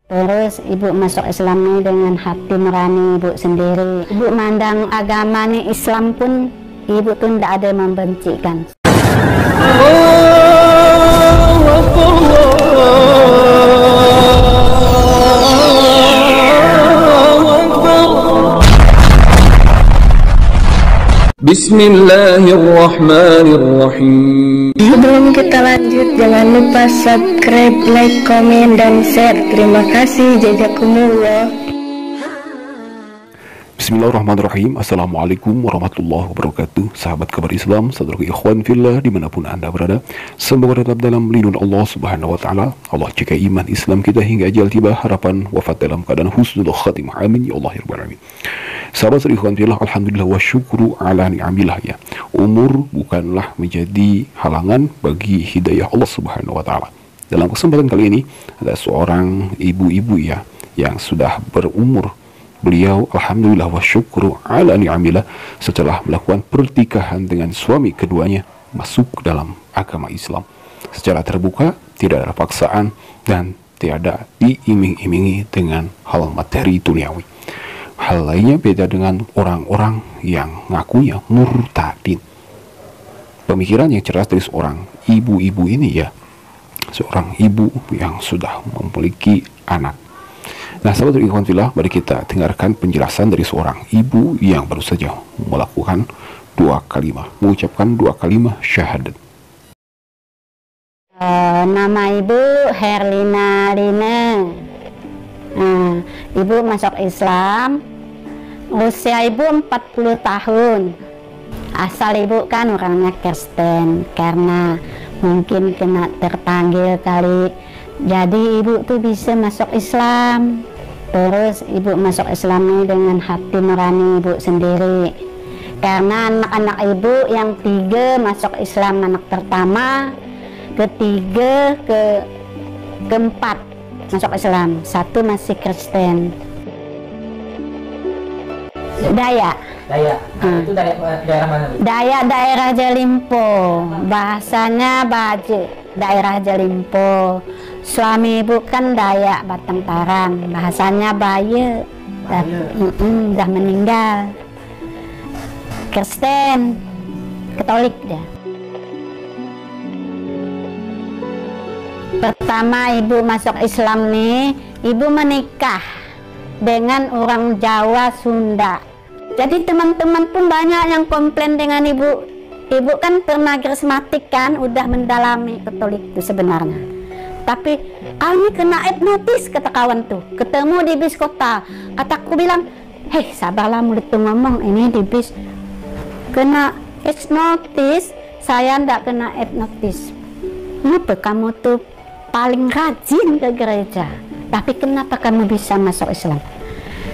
Terus ibu masuk Islam ini dengan hati nurani ibu sendiri. Ibu mandang agama ini Islam pun ibu tuh tidak ada yang membencikan. Bismillahirrahmanirrahim. Sebelum kita lanjut, jangan lupa subscribe, like, komen, dan share. Terima kasih. Jazakumullah. Bismillahirrahmanirrahim. Assalamualaikum warahmatullahi wabarakatuh. Sahabat kabar Islam, saudara ikhwan fillah dimanapun anda berada, semoga tetap dalam lindungan Allah subhanahu wa ta'ala. Allah jaga iman Islam kita hingga ajal tiba, harapan wafat dalam keadaan husnul khatimah. Amin ya Allah ya rabbal alamin. Sahabat saudara ikhwan fillah, alhamdulillah wa syukru ala ni'amillah ya. Umur bukanlah menjadi halangan bagi hidayah Allah subhanahu wa ta'ala. Dalam kesempatan kali ini ada seorang ibu-ibu ya yang sudah berumur. Beliau alhamdulillah wa syukru ala ni'amillah setelah melakukan pertikahan dengan suami keduanya masuk dalam agama Islam secara terbuka, tidak ada paksaan dan tiada diiming-imingi dengan hal materi duniawi. Hal lainnya beda dengan orang-orang yang ngakunya murtadin. Pemikiran yang cerdas dari seorang ibu-ibu ini ya, seorang ibu yang sudah memiliki anak. Nah, sahabat ikhwan fillah, mari kita dengarkan penjelasan dari seorang ibu yang baru saja melakukan mengucapkan dua kalimat syahadat. Nama ibu Herlina Rina. Ibu masuk Islam, usia ibu 40 tahun. Asal ibu kan orangnya Kristen, karena mungkin kena terpanggil kali. Jadi ibu tuh bisa masuk Islam. Terus ibu masuk Islam ini dengan hati nurani ibu sendiri. Karena anak-anak ibu yang 3 masuk Islam, anak pertama, ketiga, keempat masuk Islam, 1 masih Kristen. Dayak. Itu daerah mana? Dayak daerah Jalimpo, bahasanya Baje, daerah Jalimpo. Suami ibu kan Dayak Batang Tarang, bahasanya Baye, udah meninggal. Kristen, Katolik dia. Pertama ibu masuk Islam nih, ibu menikah dengan orang Jawa Sunda. Jadi teman-teman pun banyak yang komplain dengan ibu. Ibu kan pernah karismatik kan, udah mendalami Katolik itu sebenarnya. Tapi kami kena hipnotis, kata kawan tuh. Ketemu di bis kota. Kataku bilang, hei sabarlah mulut tuh ngomong, ini di bis kena hipnotis. Saya ndak kena hipnotis. Kenapa kamu tuh paling rajin ke gereja, tapi kenapa kamu bisa masuk Islam?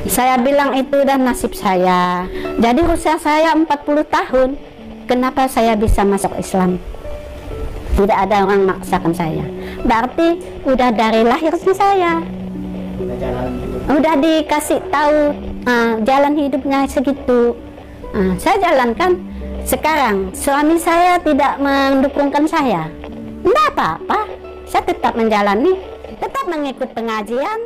Saya bilang itu udah nasib saya. Jadi usia saya 40 tahun, kenapa saya bisa masuk Islam? Tidak ada orang maksakan saya. Berarti udah dari lahirnya saya udah dikasih tahu jalan hidupnya segitu. Saya jalankan. Sekarang suami saya tidak mendukungkan saya, enggak apa-apa, saya tetap menjalani, tetap mengikut pengajian.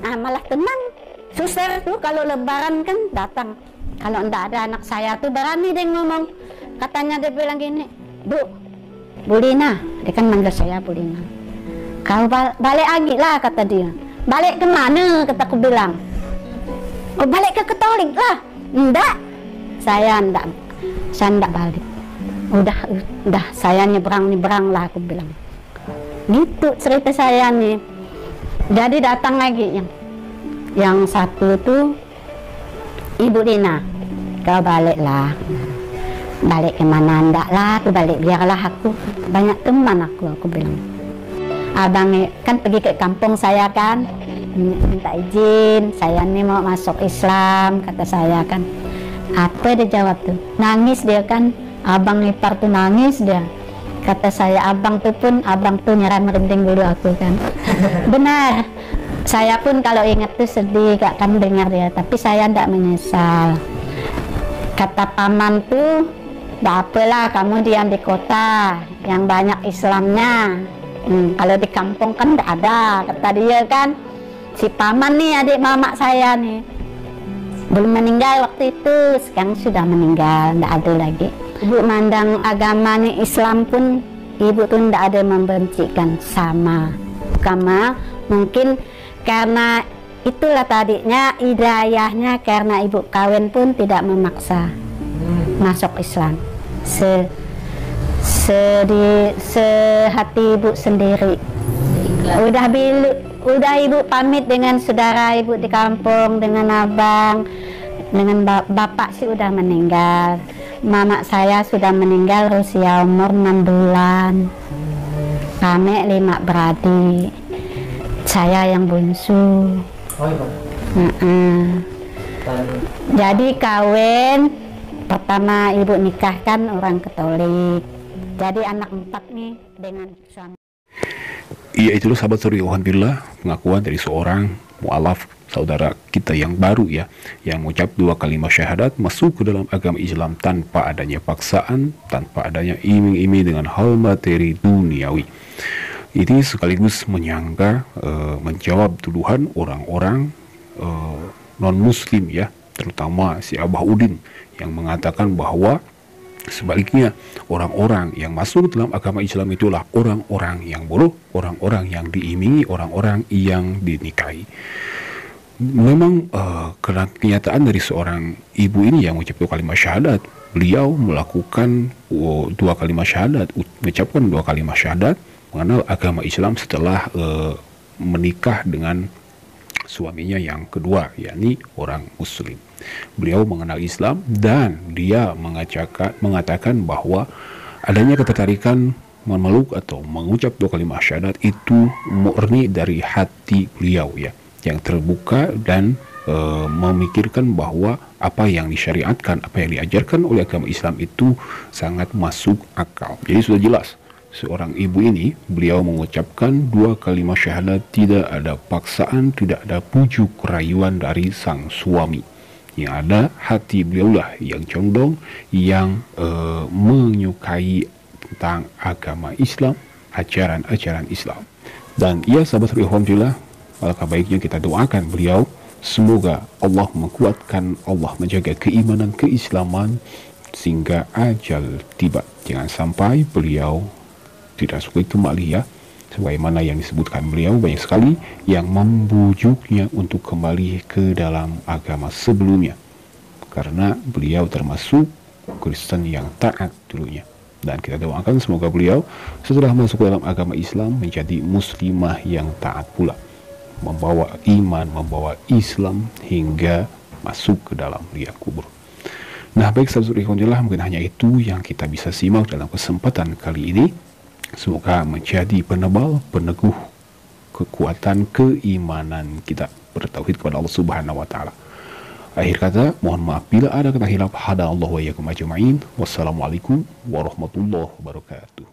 Malah tenang. Suster tuh kalau lebaran kan datang. Kalau enggak ada anak saya tuh berani dia ngomong. Katanya dia bilang gini, Bu Lina, dia kan manggil saya Bu Lina. Kau balik lagi lah, kata dia. Balik ke mana, kataku bilang. Oh, balik ke Katolik lah. Enggak, saya enggak balik. Udah saya nyebrang lah, aku bilang. Gitu cerita saya nih. Jadi datang lagi yang satu tuh Ibu Lina, kau balik lah. Balik kemana enggak lah, aku balik, biarlah aku banyak teman aku bilang. Abang kan pergi ke kampung saya kan, minta izin, saya nih mau masuk Islam, kata saya kan. Apa dia jawab tuh? Nangis dia kan, abang ipar tuh nangis dia. Kata saya, abang tuh nyerah merinding dulu aku kan. Benar, saya pun kalau ingat tuh sedih, gak kan dengar dia, tapi saya enggak menyesal. Kata paman tuh, enggak apalah kamu diam di kota yang banyak Islamnya. Kalau di kampung kan enggak ada, kata dia kan. Si paman nih, adik mamak saya nih, belum meninggal waktu itu, sekarang sudah meninggal, tidak ada lagi. Ibu mandang agama nih Islam pun, ibu tuh tidak ada membencikan sama agama. Mungkin karena itulah tadinya hidayahnya, karena ibu kawin pun tidak memaksa masuk Islam. Sehati ibu sendiri. Udah ibu pamit dengan saudara ibu di kampung, dengan abang, dengan bapak sih udah meninggal. Mama saya sudah meninggal usia umur 6 bulan. Kami 5 beradik. Saya yang bungsu. Oh iya. Jadi kawin pertama ibu nikahkan orang Katolik. Jadi anak 4 nih dengan suami. Iya, itulah sahabat suri alhamdulillah pengakuan dari seorang mu'alaf, saudara kita yang baru ya, yang mengucap 2 kalimat syahadat masuk ke dalam agama Islam tanpa adanya paksaan, tanpa adanya iming-iming dengan hal materi duniawi. Ini sekaligus menyangka, menjawab tuduhan orang-orang non-muslim ya, terutama si Abah Udin yang mengatakan bahwa sebaliknya orang-orang yang masuk dalam agama Islam itulah orang-orang yang buruk, orang-orang yang diimingi, orang-orang yang dinikahi. Memang kenyataan dari seorang ibu ini yang mengucap 2 kalimat syahadat, beliau melakukan 2 kalimat syahadat, mengucapkan 2 kalimat syahadat, mengenal agama Islam setelah menikah dengan suaminya yang kedua, yakni orang muslim. Beliau mengenal Islam dan dia mengatakan bahwa adanya ketertarikan memeluk atau mengucap 2 kalimat syahadat itu murni dari hati beliau ya, yang terbuka dan memikirkan bahwa apa yang disyariatkan, apa yang diajarkan oleh agama Islam itu sangat masuk akal. Jadi sudah jelas seorang ibu ini, beliau mengucapkan 2 kalimat syahadat, tidak ada paksaan, tidak ada bujuk rayuan dari sang suami. Yang ada hati beliau lah yang condong, yang menyukai tentang agama Islam, ajaran-ajaran Islam. Dan ia sahabat alhamdulillah, alangkah baiknya kita doakan beliau, semoga Allah menguatkan, Allah menjaga keimanan, keislaman sehingga ajal tiba. Jangan sampai beliau tidak suka kembali ya, sebagaimana yang disebutkan beliau banyak sekali yang membujuknya untuk kembali ke dalam agama sebelumnya, karena beliau termasuk Kristen yang taat dulunya. Dan kita doakan semoga beliau setelah masuk dalam agama Islam menjadi muslimah yang taat pula, membawa iman, membawa Islam hingga masuk ke dalam liang kubur. Nah baik sahabat alhamdulillah, mungkin hanya itu yang kita bisa simak dalam kesempatan kali ini. Semoga menjadi penebal, peneguh kekuatan keimanan kita bertauhid kepada Allah Subhanahu wa taala. Akhir kata, mohon maaf bila ada kata hilaf. Hada Allah wa iyyakum ajma'in. Wassalamualaikum warahmatullahi wabarakatuh.